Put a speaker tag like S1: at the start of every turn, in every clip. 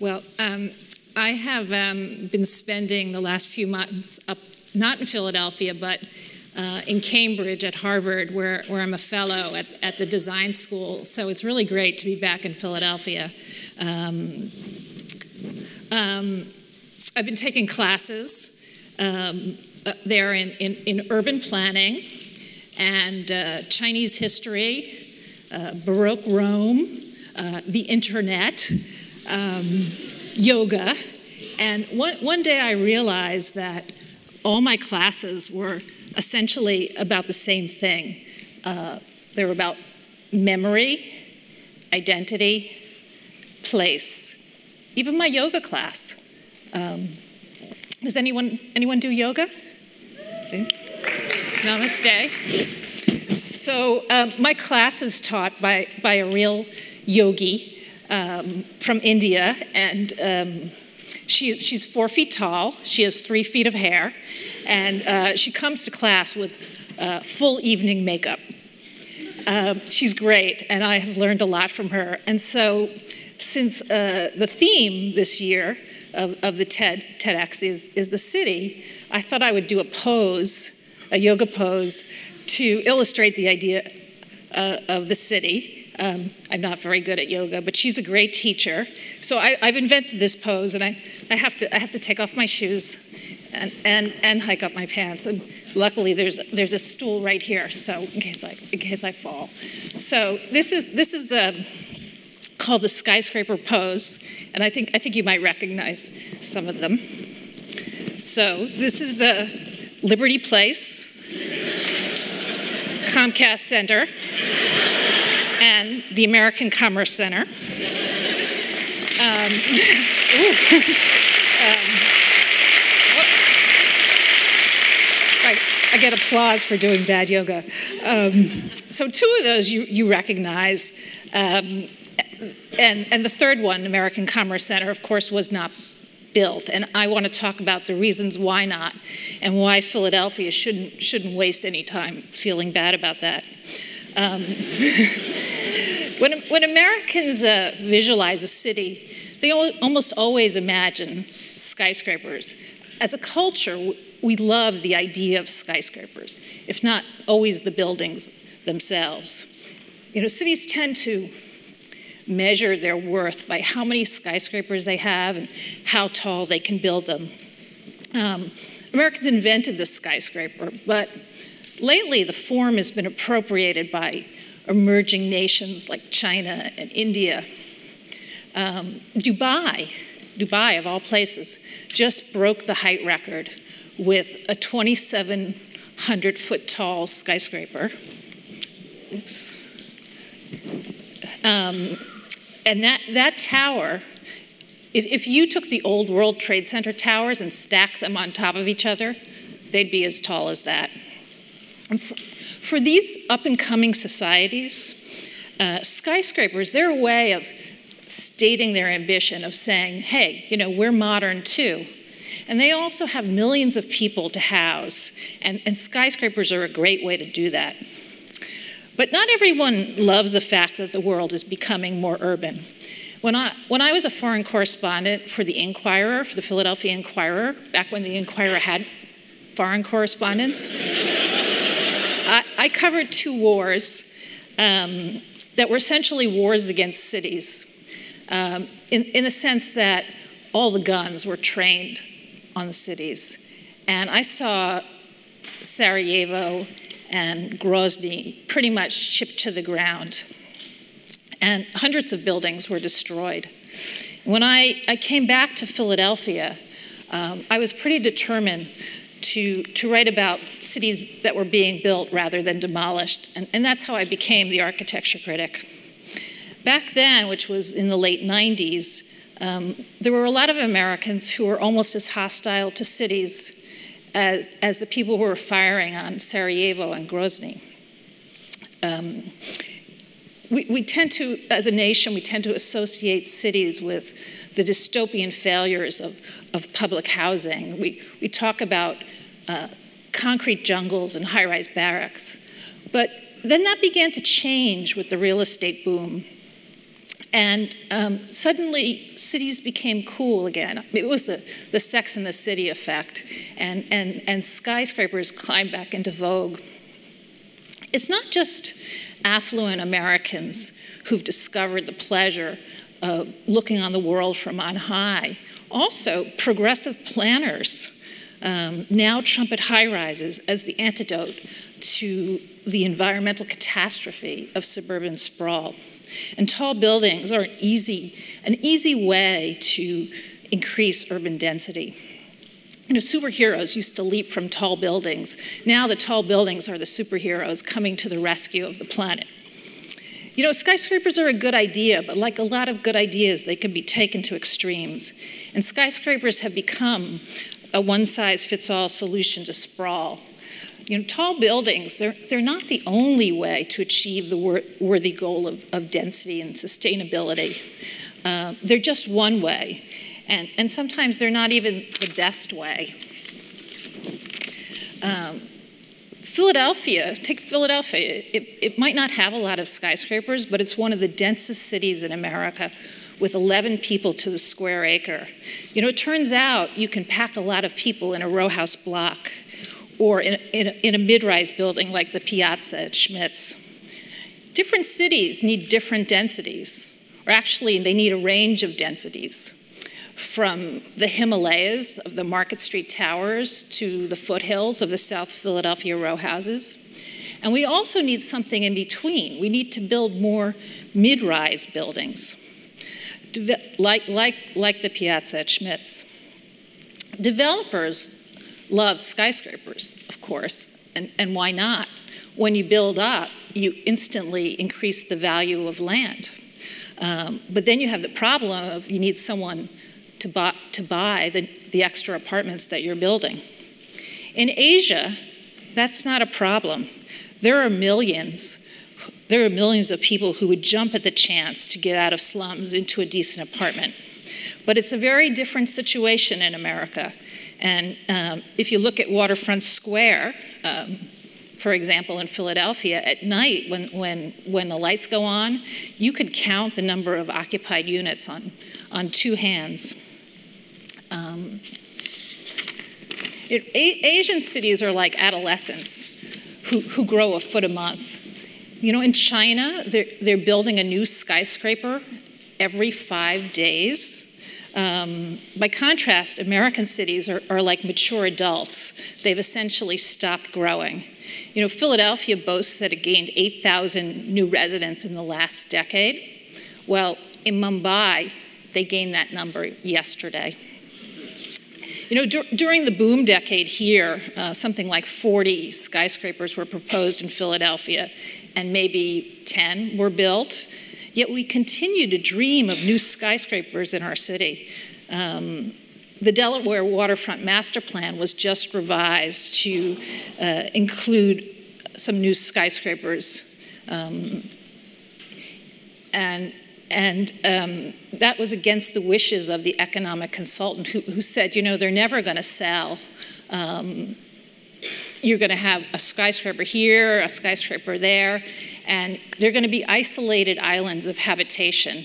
S1: Well, I have been spending the last few months up, not in Philadelphia, but in Cambridge at Harvard, where I'm a fellow at the design school. So it's really great to be back in Philadelphia. I've been taking classes there in urban planning and Chinese history, Baroque Rome, the internet, yoga. And one day I realized that all my classes were essentially about the same thing. They were about memory, identity, place. Even my yoga class. Does anyone do yoga? Okay. Namaste. So my class is taught by a real yogi from India, and she's 4 feet tall. She has 3 feet of hair, and she comes to class with full evening makeup. She's great, and I have learned a lot from her. And so, since the theme this year of the TEDx is the city, I thought I would do a yoga pose, to illustrate the idea of the city. I'm not very good at yoga, but she's a great teacher. So I've invented this pose, and I have to take off my shoes and hike up my pants. And luckily, there's a stool right here, so in case I fall. So this is called the skyscraper pose, and I think you might recognize some of them. So this is Liberty Place, Comcast Center, and the American Commerce Center. I get applause for doing bad yoga. So 2 of those you recognize, and the third one, American Commerce Center, of course, was not built. And I want to talk about the reasons why not, and why Philadelphia shouldn't waste any time feeling bad about that. When Americans visualize a city, they almost always imagine skyscrapers. As a culture, we love the idea of skyscrapers, if not always the buildings themselves. You know, cities tend to measure their worth by how many skyscrapers they have and how tall they can build them. Americans invented the skyscraper, but lately the form has been appropriated by emerging nations like China and India. Dubai of all places, just broke the height record with a 2,700-foot tall skyscraper. Oops. And that tower, if you took the old World Trade Center towers and stacked them on top of each other, they'd be as tall as that. And for these up-and-coming societies, skyscrapers, they're a way of stating their ambition, of saying, hey, you know, we're modern too. And they also have millions of people to house, and skyscrapers are a great way to do that. But not everyone loves the fact that the world is becoming more urban. When I was a foreign correspondent for the Inquirer, for the Philadelphia Inquirer, back when the Inquirer had foreign correspondents, I covered 2 wars that were essentially wars against cities, in the sense that all the guns were trained on the cities. And I saw Sarajevo and Grozny pretty much shipped to the ground. And hundreds of buildings were destroyed. When I came back to Philadelphia, I was pretty determined to write about cities that were being built rather than demolished. And that's how I became the architecture critic. Back then, which was in the late 90s, there were a lot of Americans who were almost as hostile to cities as the people who were firing on Sarajevo and Grozny. We tend to, as a nation, we tend to associate cities with the dystopian failures of public housing. We talk about concrete jungles and high-rise barracks. But then that began to change with the real estate boom. And suddenly, cities became cool again. It was the Sex and the City effect, and skyscrapers climbed back into vogue. It's not just affluent Americans who've discovered the pleasure of looking on the world from on high. Also, progressive planners now trumpet high-rises as the antidote to the environmental catastrophe of suburban sprawl. And tall buildings are an easy way to increase urban density. You know, superheroes used to leap from tall buildings. Now the tall buildings are the superheroes coming to the rescue of the planet. You know, skyscrapers are a good idea, but like a lot of good ideas, they can be taken to extremes. And skyscrapers have become a one-size-fits-all solution to sprawl. You know, tall buildings, they're not the only way to achieve the worthy goal of density and sustainability. They're just one way, and sometimes they're not even the best way. Philadelphia, take Philadelphia, it might not have a lot of skyscrapers, but it's one of the densest cities in America with 11 people to the square acre. You know, it turns out you can pack a lot of people in a row house block or in a mid-rise building like the Piazza at Schmitz. Different cities need different densities, or actually they need a range of densities, from the Himalayas of the Market Street Towers to the foothills of the South Philadelphia row houses. And we also need something in between. We need to build more mid-rise buildings, like the Piazza at Schmitz. Developers love skyscrapers, of course, and why not? When you build up, you instantly increase the value of land. But then you have the problem of you need someone to buy the extra apartments that you're building. In Asia, that's not a problem. There are millions of people who would jump at the chance to get out of slums into a decent apartment. But it's a very different situation in America. And if you look at Waterfront Square, for example, in Philadelphia, at night when the lights go on, you could count the number of occupied units on two hands. Asian cities are like adolescents who grow a foot a month. You know, in China, they're building a new skyscraper every 5 days. By contrast, American cities are like mature adults. They've essentially stopped growing. You know, Philadelphia boasts that it gained 8,000 new residents in the last decade. Well, in Mumbai, they gained that number yesterday. You know, during the boom decade here, something like 40 skyscrapers were proposed in Philadelphia, and maybe 10 were built. Yet we continue to dream of new skyscrapers in our city. The Delaware Waterfront Master Plan was just revised to include some new skyscrapers. That was against the wishes of the economic consultant who said, you know, they're never going to sell. You're going to have a skyscraper here, a skyscraper there, and they're going to be isolated islands of habitation,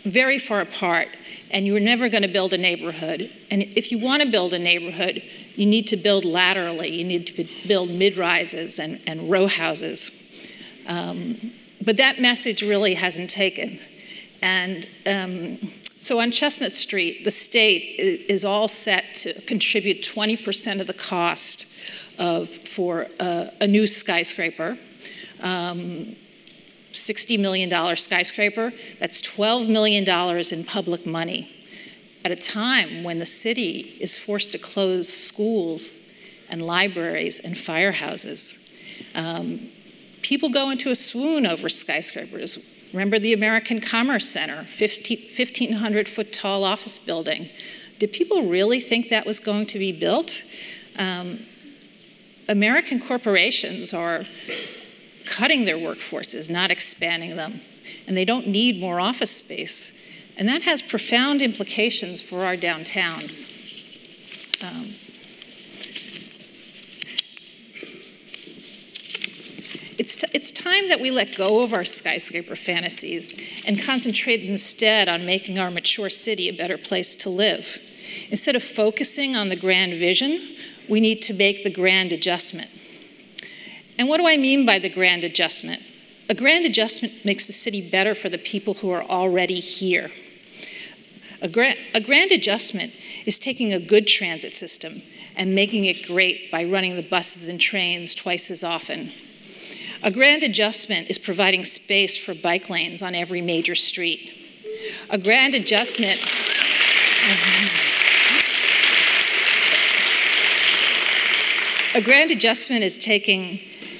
S1: very far apart, and you're never going to build a neighborhood. And if you want to build a neighborhood, you need to build laterally. You need to build mid-rises and row houses. But that message really hasn't taken. And so on Chestnut Street, the state is all set to contribute 20% of the cost for a new skyscraper. $60 million skyscraper, that's $12 million in public money at a time when the city is forced to close schools and libraries and firehouses. People go into a swoon over skyscrapers. Remember the American Commerce Center, 1,500-foot tall office building. Did people really think that was going to be built? American corporations are cutting their workforces, not expanding them, and they don't need more office space. And that has profound implications for our downtowns. It's time that we let go of our skyscraper fantasies and concentrate instead on making our mature city a better place to live. Instead of focusing on the grand vision, we need to make the grand adjustment. And what do I mean by the grand adjustment? A grand adjustment makes the city better for the people who are already here. A grand adjustment is taking a good transit system and making it great by running the buses and trains twice as often. A grand adjustment is providing space for bike lanes on every major street. A grand adjustment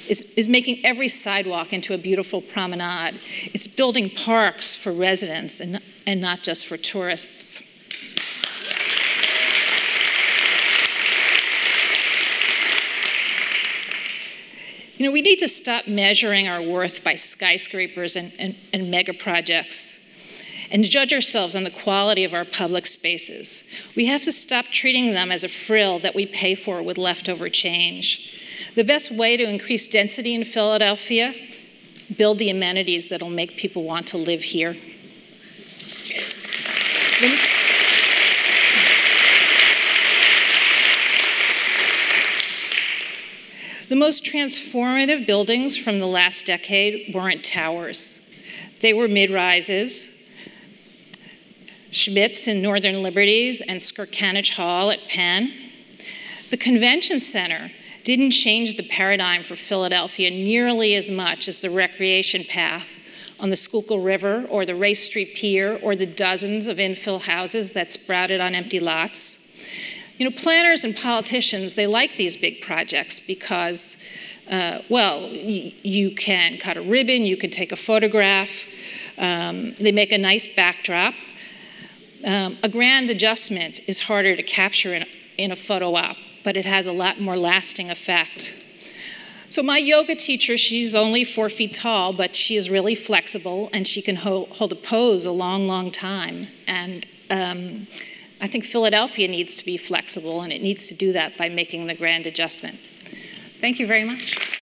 S1: is making every sidewalk into a beautiful promenade. It's building parks for residents and not just for tourists. You know, we need to stop measuring our worth by skyscrapers and mega projects and judge ourselves on the quality of our public spaces. We have to stop treating them as a frill that we pay for with leftover change. The best way to increase density in Philadelphia, build the amenities that'll make people want to live here. The most transformative buildings from the last decade weren't towers. They were mid-rises, Schmitz in Northern Liberties and Skirkanich Hall at Penn. The convention center didn't change the paradigm for Philadelphia nearly as much as the recreation path on the Schuylkill River or the Race Street Pier or the dozens of infill houses that sprouted on empty lots. You know, planners and politicians, they like these big projects because, well, you can cut a ribbon, you can take a photograph, they make a nice backdrop. A grand adjustment is harder to capture in a photo op, but it has a lot more lasting effect. So my yoga teacher, she's only 4 feet tall, but she is really flexible and she can hold a pose a long, long time. And I think Philadelphia needs to be flexible, and it needs to do that by making the grand adjustment. Thank you very much.